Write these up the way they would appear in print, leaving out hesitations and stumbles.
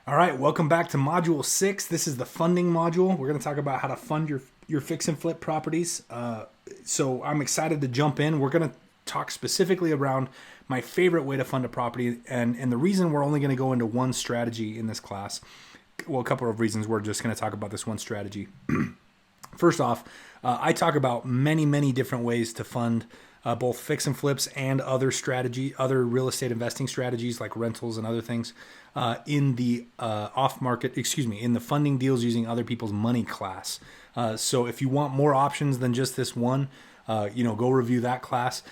All right, welcome back to Module 6. This is the funding module. We're going to talk about how to fund your fix and flip properties. So I'm excited to jump in. We're going to talk specifically around my favorite way to fund a property. And the reason we're only going to go into one strategy in this class, well, a couple of reasons we're just going to talk about this one strategy. First off, I talk about many different ways to fund both fix and flips and other real estate investing strategies like rentals and other things in the in the funding deals using other people's money class. So if you want more options than just this one, go review that class.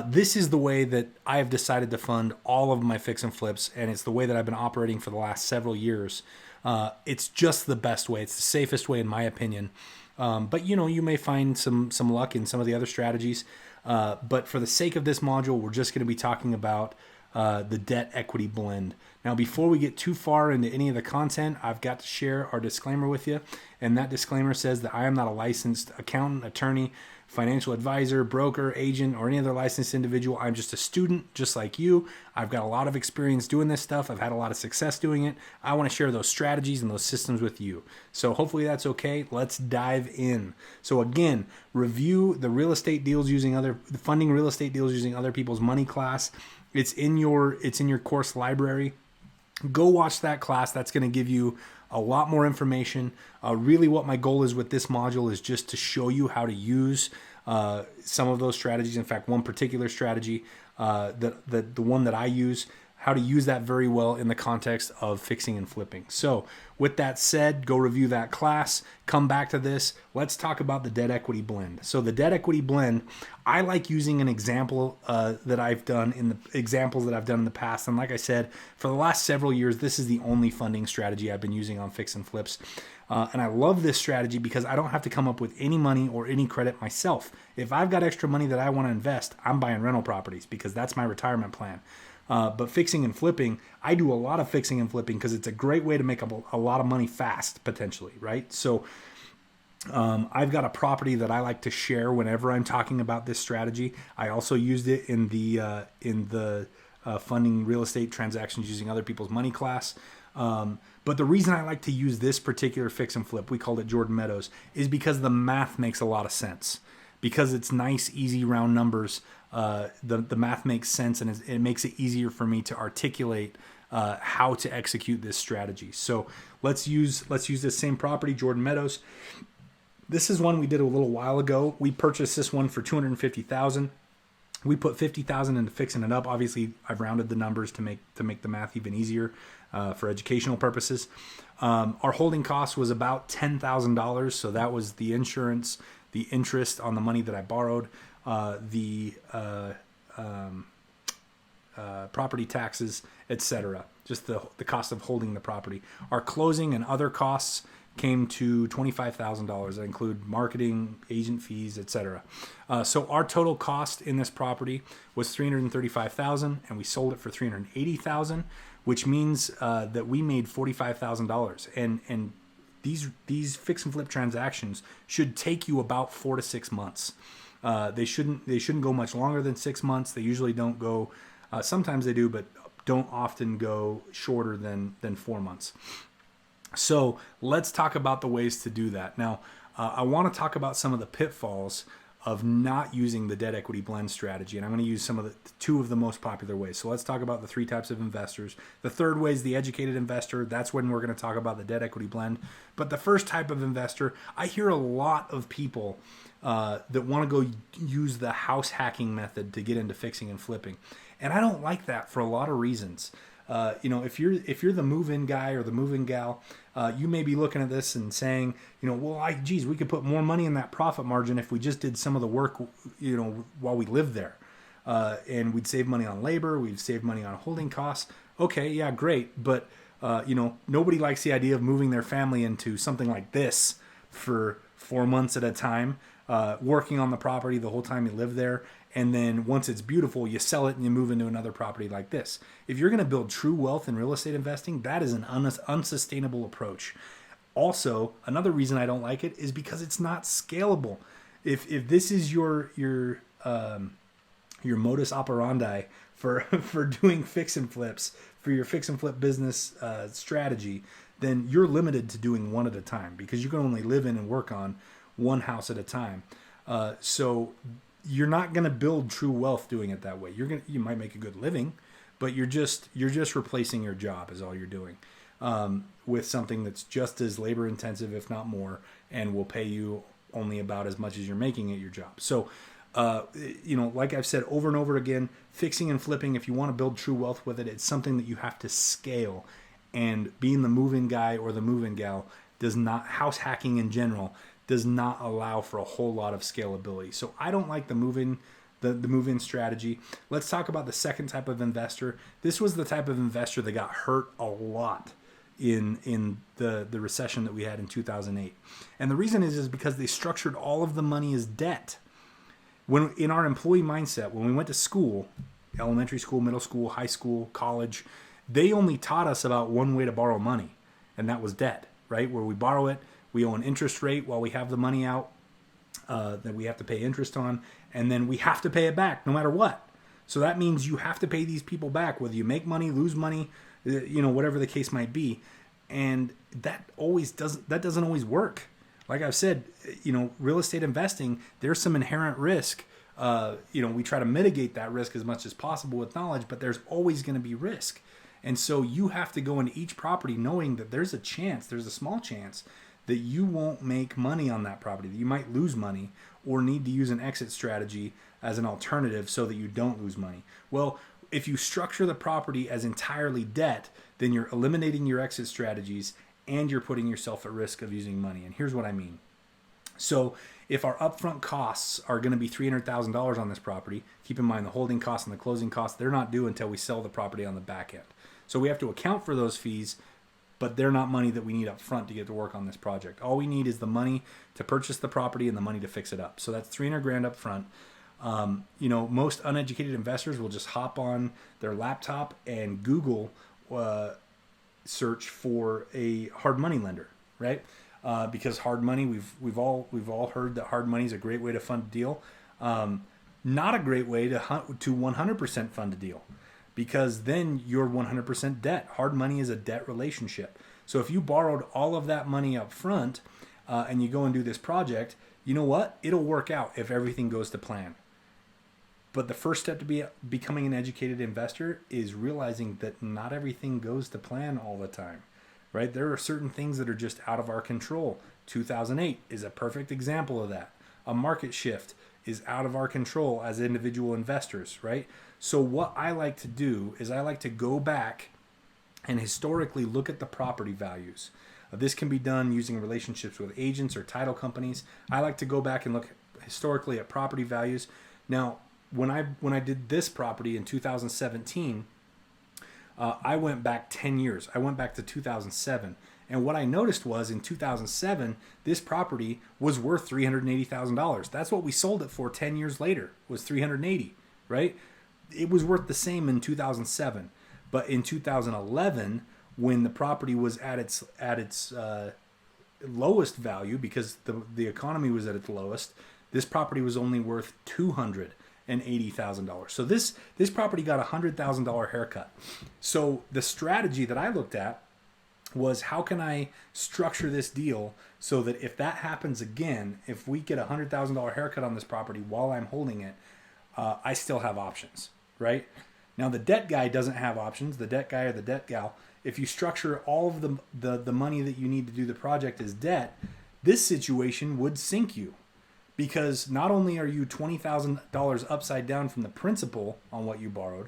This is the way that I have decided to fund all of my fix and flips, and it's the way that I've been operating for the last several years. It's just the best way. It's the safest way, in my opinion. But you may find some luck in some of the other strategies. But for the sake of this module, we're just going to be talking about the debt equity blend. Now, before we get too far into any of the content, I've got to share our disclaimer with you. And that disclaimer says that I am not a licensed accountant, attorney, financial advisor, broker, agent, or any other licensed individual. I'm just a student, just like you. I've got a lot of experience doing this stuff. I've had a lot of success doing it. I want to share those strategies and those systems with you. So hopefully that's okay. Let's dive in. So again, review the funding real estate deals using other people's money class. It's in your course library. Go watch that class. That's going to give you a lot more information. Really what my goal is with this module is just to show you how to use some of those strategies. In fact, one particular strategy, the one that I use, how to use that very well in the context of fixing and flipping. So with that said, go review that class, come back to this. Let's talk about the debt equity blend. So the debt equity blend, I like using an example that I've done in the past. And like I said, for the last several years, this is the only funding strategy I've been using on fix and flips. And I love this strategy because I don't have to come up with any money or any credit myself. If I've got extra money that I want to invest, I'm buying rental properties because that's my retirement plan. But fixing and flipping, I do a lot of fixing and flipping because it's a great way to make a lot of money fast, potentially, right? So I've got a property that I like to share whenever I'm talking about this strategy. I also used it in the funding real estate transactions using other people's money class. But the reason I like to use this particular fix and flip, we called it Jordan Meadows, is because the math makes a lot of sense. Because it's nice, easy, round numbers, the math makes sense, and it makes it easier for me to articulate how to execute this strategy. So let's use this same property, Jordan Meadows. This is one we did a little while ago. We purchased this one for $250,000. We put $50,000 into fixing it up. Obviously, I've rounded the numbers to make the math even easier for educational purposes. Our holding cost was about $10,000, so that was the insurance, the interest on the money that I borrowed, the property taxes, etc. Just the cost of holding the property. Our closing and other costs came to $25,000. That include marketing, agent fees, etc. So our total cost in this property was $335,000, and we sold it for $380,000, which means that we made $45,000. And these fix and flip transactions should take you about 4 to 6 months. They shouldn't go much longer than 6 months. They usually don't go. Sometimes they do, but don't often go shorter than 4 months. So let's talk about the ways to do that. Now, I want to talk about some of the pitfalls of not using the debt equity blend strategy. And I'm going to use two of the most popular ways. So let's talk about the 3 types of investors. The third way is the educated investor. That's when we're going to talk about the debt equity blend. But the first type of investor, I hear a lot of people that want to go use the house hacking method to get into fixing and flipping. And I don't like that for a lot of reasons. If you're the move-in guy or the move-in gal, you may be looking at this and saying, we could put more money in that profit margin if we just did some of the work, while we lived there, and we'd save money on labor, we'd save money on holding costs. Okay, yeah, great, but nobody likes the idea of moving their family into something like this for 4 months at a time, working on the property the whole time you live there. And then once it's beautiful, you sell it and you move into another property like this. If you're going to build true wealth in real estate investing, that is an unsustainable approach. Also, another reason I don't like it is because it's not scalable. If this is your modus operandi for doing fix and flips for your fix and flip business strategy, then you're limited to doing one at a time because you can only live in and work on one house at a time. So you're not going to build true wealth doing it that way. You might make a good living, but you're just replacing your job is all you're doing, with something that's just as labor intensive, if not more, and will pay you only about as much as you're making at your job. So, like I've said over and over again, fixing and flipping, if you want to build true wealth with it, it's something that you have to scale. And being the move-in guy or the move-in gal house hacking in general does not allow for a whole lot of scalability. So I don't like the move-in strategy. Let's talk about the second type of investor. This was the type of investor that got hurt a lot in the recession that we had in 2008. And the reason is because they structured all of the money as debt. When in our employee mindset, when we went to school, elementary school, middle school, high school, college, they only taught us about one way to borrow money, and that was debt, right? Where we borrow it, we owe an interest rate while we have the money out that we have to pay interest on, and then we have to pay it back no matter what. So that means you have to pay these people back, whether you make money, lose money, whatever the case might be. And that doesn't always work. Like I've said, real estate investing, there's some inherent risk. We try to mitigate that risk as much as possible with knowledge, but there's always going to be risk. And so you have to go into each property knowing that there's a small chance that you won't make money on that property, that you might lose money or need to use an exit strategy as an alternative so that you don't lose money. Well, if you structure the property as entirely debt, then you're eliminating your exit strategies and you're putting yourself at risk of using money. And here's what I mean. So if our upfront costs are going to be $300,000 on this property, keep in mind the holding costs and the closing costs, they're not due until we sell the property on the back end. So we have to account for those fees, but they're not money that we need up front to get to work on this project. All we need is the money to purchase the property and the money to fix it up. So that's $300,000 up front. Most uneducated investors will just hop on their laptop and Google search for a hard money lender, right? Because hard money, we've all heard that hard money is a great way to fund a deal. Not a great way to 100% fund a deal, because then you're 100% debt. Hard money is a debt relationship. So if you borrowed all of that money up front and you go and do this project, you know what? It'll work out if everything goes to plan. But the first step to becoming an educated investor is realizing that not everything goes to plan all the time, right? There are certain things that are just out of our control. 2008 is a perfect example of that. A market shift is out of our control as individual investors, right? So what I like to do is I like to go back and historically look at the property values. This can be done using relationships with agents or title companies. I like to go back and look historically at property values. Now, when I did this property in 2017, I went back 10 years. I went back to 2007. And what I noticed was in 2007, this property was worth $380,000. That's what we sold it for 10 years later, was $380,000, right? It was worth the same in 2007. But in 2011, when the property was at its lowest value, because the economy was at its lowest, this property was only worth $280,000. So this property got a $100,000 haircut. So the strategy that I looked at was, how can I structure this deal so that if that happens again, if we get a $100,000 haircut on this property while I'm holding it, I still have options, right? Now the debt guy doesn't have options. The debt guy or the debt gal, if you structure all of the money that you need to do the project as debt, this situation would sink you. Because not only are you $20,000 upside down from the principal on what you borrowed,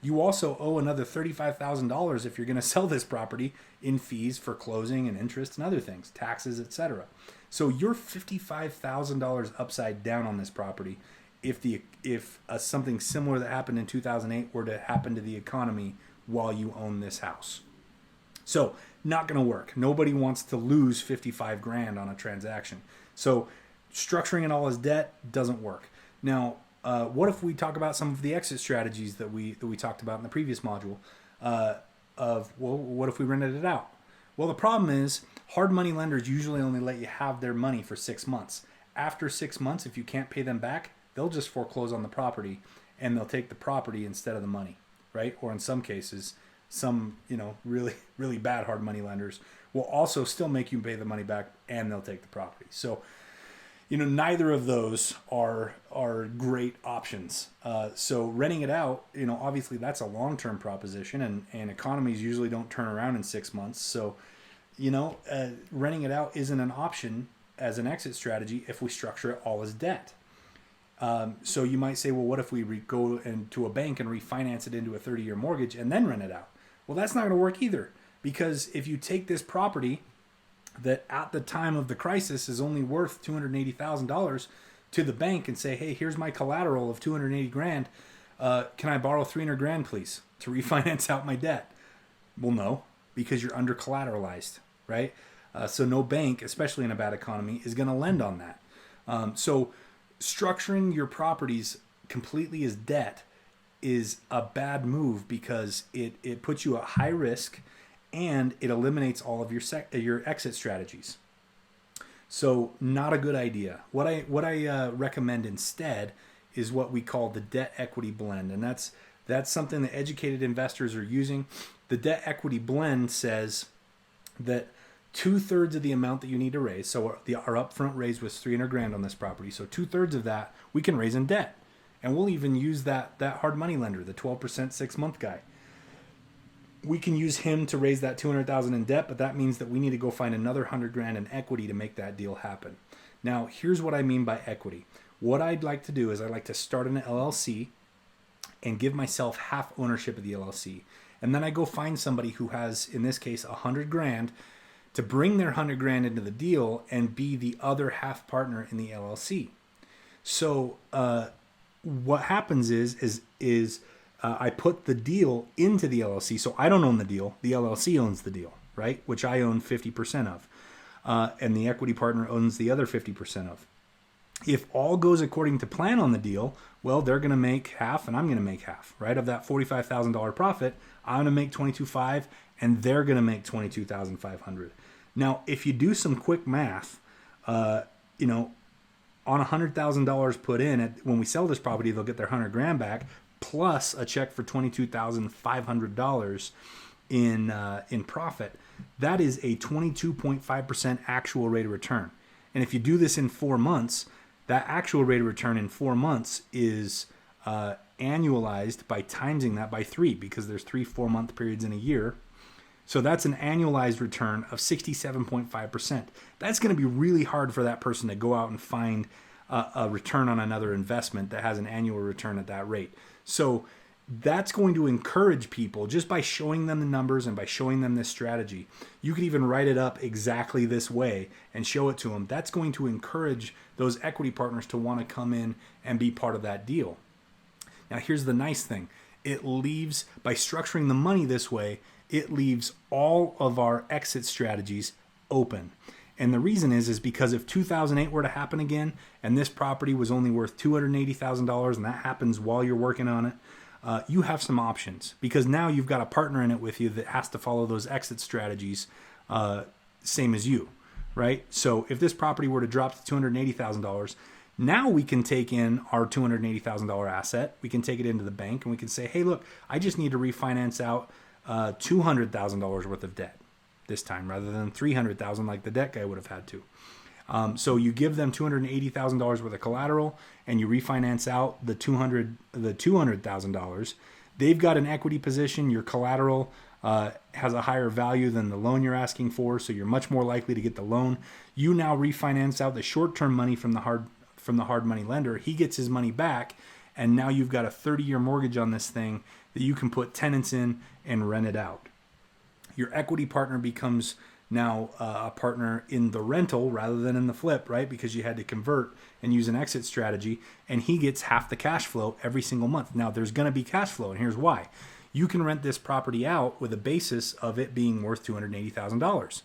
you also owe another $35,000 if you're going to sell this property in fees for closing and interest and other things, taxes, etc. So you're $55,000 upside down on this property if something similar that happened in 2008 were to happen to the economy while you own this house. So not going to work. Nobody wants to lose $55,000 on a transaction. So structuring it all as debt doesn't work. Now, what if we talk about some of the exit strategies that we talked about in the previous module? What if we rented it out? Well, the problem is hard money lenders usually only let you have their money for 6 months. After 6 months, if you can't pay them back, they'll just foreclose on the property and they'll take the property instead of the money, right? Or in some cases, some, really, really bad hard money lenders will also still make you pay the money back, and they'll take the property. So, neither of those are great options. So renting it out, obviously that's a long-term proposition, and economies usually don't turn around in 6 months. So, renting it out isn't an option as an exit strategy if we structure it all as debt. So you might say, well, what if we go into a bank and refinance it into a 30-year mortgage and then rent it out? Well, that's not going to work either, because if you take this property that at the time of the crisis is only worth $280,000 to the bank and say, hey, here's my collateral of $280,000. Can I borrow $300,000, please, to refinance out my debt? Well, no, because you're under collateralized, right? So no bank, especially in a bad economy, is going to lend on that. So structuring your properties completely as debt is a bad move, because it puts you at high risk, and it eliminates all of your exit strategies. So not a good idea. What I recommend instead is what we call the debt equity blend, and that's something that educated investors are using. The debt equity blend says that 2/3 of the amount that you need to raise. So our upfront raise was $300,000 on this property. So 2/3 of that we can raise in debt, and we'll even use that hard money lender, the 12% 6-month guy. We can use him to raise that $200,000 in debt, but that means that we need to go find another $100,000 in equity to make that deal happen. Now, here's what I mean by equity. What I'd like to do is I'd like to start an LLC and give myself half ownership of the LLC. And then I go find somebody who has, in this case, $100,000 to bring their $100,000 into the deal and be the other half partner in the LLC. So what happens is I put the deal into the LLC. So I don't own the deal. The LLC owns the deal, right? Which I own 50% of. And the equity partner owns the other 50% of. If all goes according to plan on the deal, well, they're going to make half and I'm going to make half, right? Of that $45,000 profit, I'm going to make $22,500 and they're going to make $22,500. Now, if you do some quick math, on $100,000 put in, when we sell this property, they'll get their $100,000 back, plus a check for $22,500 in profit. That is a 22.5% actual rate of return. And if you do this in 4 months, that actual rate of return in 4 months is annualized by timesing that by 3, because there's 3 4-month periods in a year. So that's an annualized return of 67.5%. That's going to be really hard for that person to go out and find a return on another investment that has an annual return at that rate. So that's going to encourage people just by showing them the numbers and by showing them this strategy. You could even write it up exactly this way and show it to them. That's going to encourage those equity partners to want to come in and be part of that deal. Now, here's the nice thing. It leaves, by structuring the money this way, it leaves all of our exit strategies open. And the reason is because if 2008 were to happen again and this property was only worth $280,000 and that happens while you're working on it, you have some options, because now you've got a partner in it with you that has to follow those exit strategies same as you, right? So if this property were to drop to $280,000, now we can take in our $280,000 asset, we can take it into the bank, and we can say, hey, look, I just need to refinance out $200,000 worth of debt this time, rather than $300,000 like the debt guy would have had to. So you give them $280,000 worth of collateral, and you refinance out the $200,000. They've got an equity position. Your collateral has a higher value than the loan you're asking for, so you're much more likely to get the loan. You now refinance out the short-term money from the hard money lender. He gets his money back, and now you've got a 30-year mortgage on this thing that you can put tenants in and rent it out. Your equity partner becomes now a partner in the rental rather than in the flip, right? Because you had to convert and use an exit strategy, and he gets half the cash flow every single month. Now, there's going to be cash flow, and here's why. You can rent this property out with a basis of it being worth $280,000.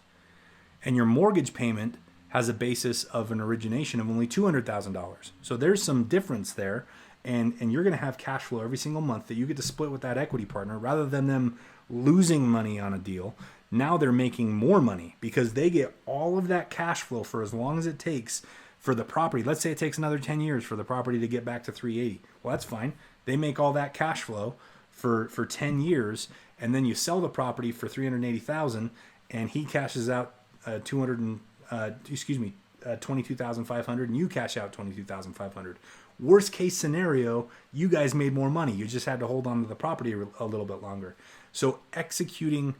And your mortgage payment has a basis of an origination of only $200,000. So there's some difference there, and you're going to have cash flow every single month that you get to split with that equity partner, rather than them losing money on a deal. Now they're making more money because they get all of that cash flow for as long as it takes for the property. Let's say it takes another 10 years for the property to get back to 380. Well, that's fine. They make all that cash flow for 10 years, and then you sell the property for 380,000, and he cashes out 22,500, and you cash out 22,500. Worst case scenario, you guys made more money. You just had to hold on to the property a little bit longer. So executing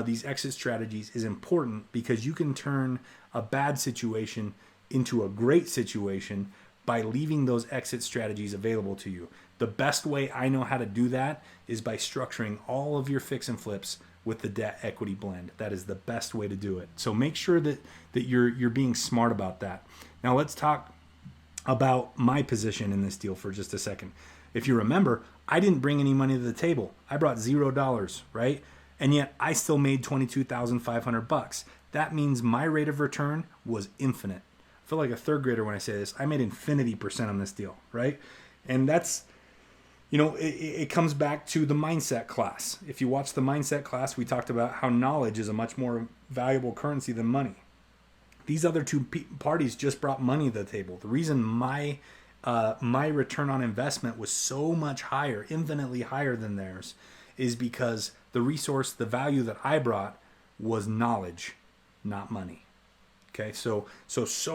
these exit strategies is important because you can turn a bad situation into a great situation by leaving those exit strategies available to you. The best way I know how to do that is by structuring all of your fix and flips with the debt equity blend. That is the best way to do it. So make sure that you're being smart about that. Now let's talk about my position in this deal for just a second. If you remember, I didn't bring any money to the table. I brought $0, right? And yet I still made $22,500. That means my rate of return was infinite. I feel like a third grader when I say this. I made infinity % on this deal, right? And that's, it comes back to the mindset class. If you watch the mindset class, we talked about how knowledge is a much more valuable currency than money. These other two parties just brought money to the table. The reason my return on investment was so much higher, infinitely higher than theirs, is because the resource, the value that I brought was knowledge, not money. Okay, so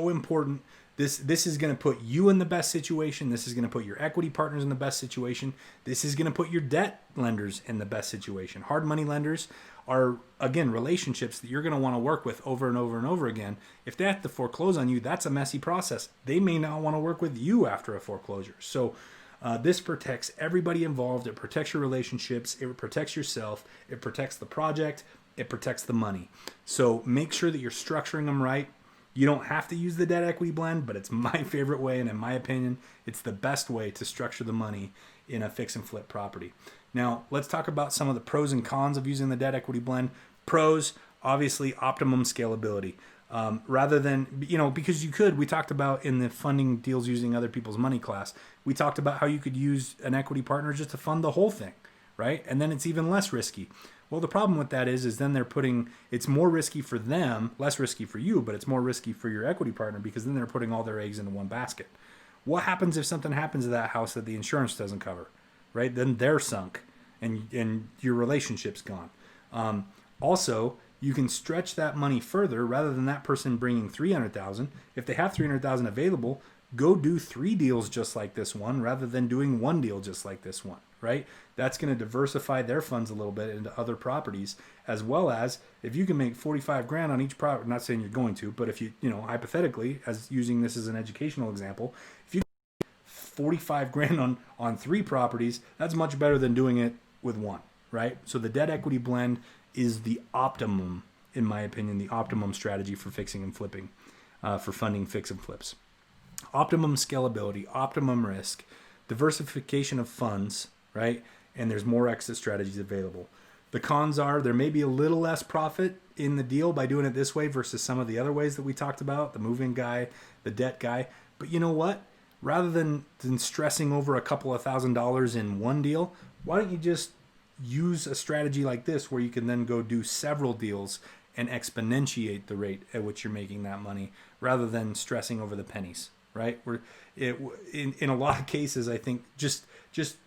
important. This is going to put you in the best situation. This is going to put your equity partners in the best situation. This is going to put your debt lenders in the best situation. Hard money lenders are, again, relationships that you're going to want to work with over and over and over again. If they have to foreclose on you, that's a messy process. They may not want to work with you after a foreclosure. So this protects everybody involved. It protects your relationships. It protects yourself. It protects the project. It protects the money. So make sure that you're structuring them right. You don't have to use the debt equity blend, but it's my favorite way, and in my opinion, it's the best way to structure the money in a fix and flip property. Now, let's talk about some of the pros and cons of using the debt equity blend. Pros, obviously, optimum scalability. Rather than, because we talked about in the funding deals using other people's money class, we talked about how you could use an equity partner just to fund the whole thing, right? And then it's even less risky. Well, the problem with that is then it's more risky for them, less risky for you, but it's more risky for your equity partner because then they're putting all their eggs into one basket. What happens if something happens to that house that the insurance doesn't cover, right? Then they're sunk and your relationship's gone. Also, you can stretch that money further rather than that person bringing $300,000. If they have $300,000 available, go do 3 deals just like this one rather than doing 1 deal just like this one, right? That's going to diversify their funds a little bit into other properties, as well as if you can make 45 grand on each property, not saying you're going to, but if you hypothetically, as using this as an educational example, if you 45 grand on 3 properties, that's much better than doing it with 1, right? So the debt equity blend is the optimum, in my opinion, the optimum strategy for fixing and flipping, for funding fix and flips. Optimum scalability, optimum risk, diversification of funds, right? And there's more exit strategies available. The cons are there may be a little less profit in the deal by doing it this way versus some of the other ways that we talked about, the move-in guy, the debt guy. But you know what? Rather than stressing over a couple of $1,000s in one deal, why don't you just use a strategy like this where you can then go do several deals and exponentiate the rate at which you're making that money rather than stressing over the pennies, right? In a lot of cases, I think just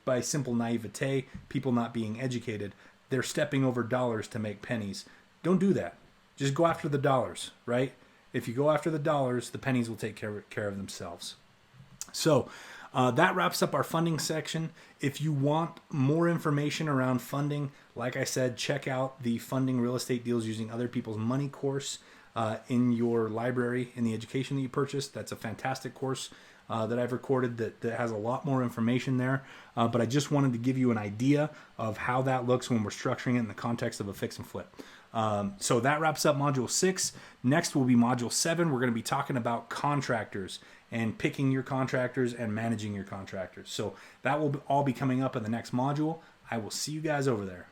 by simple naivete, people not being educated, they're stepping over dollars to make pennies. Don't do that. Just go after the dollars, right? If you go after the dollars, the pennies will take care of themselves. So that wraps up our funding section. If you want more information around funding, like I said, check out the Funding Real Estate Deals Using Other People's Money course in your library in the education that you purchased. That's a fantastic course that I've recorded that has a lot more information there. But I just wanted to give you an idea of how that looks when we're structuring it in the context of a fix and flip. So that wraps up Module 6. Next will be Module 7. We're going to be talking about contractors and picking your contractors and managing your contractors. So that will all be coming up in the next module. I will see you guys over there.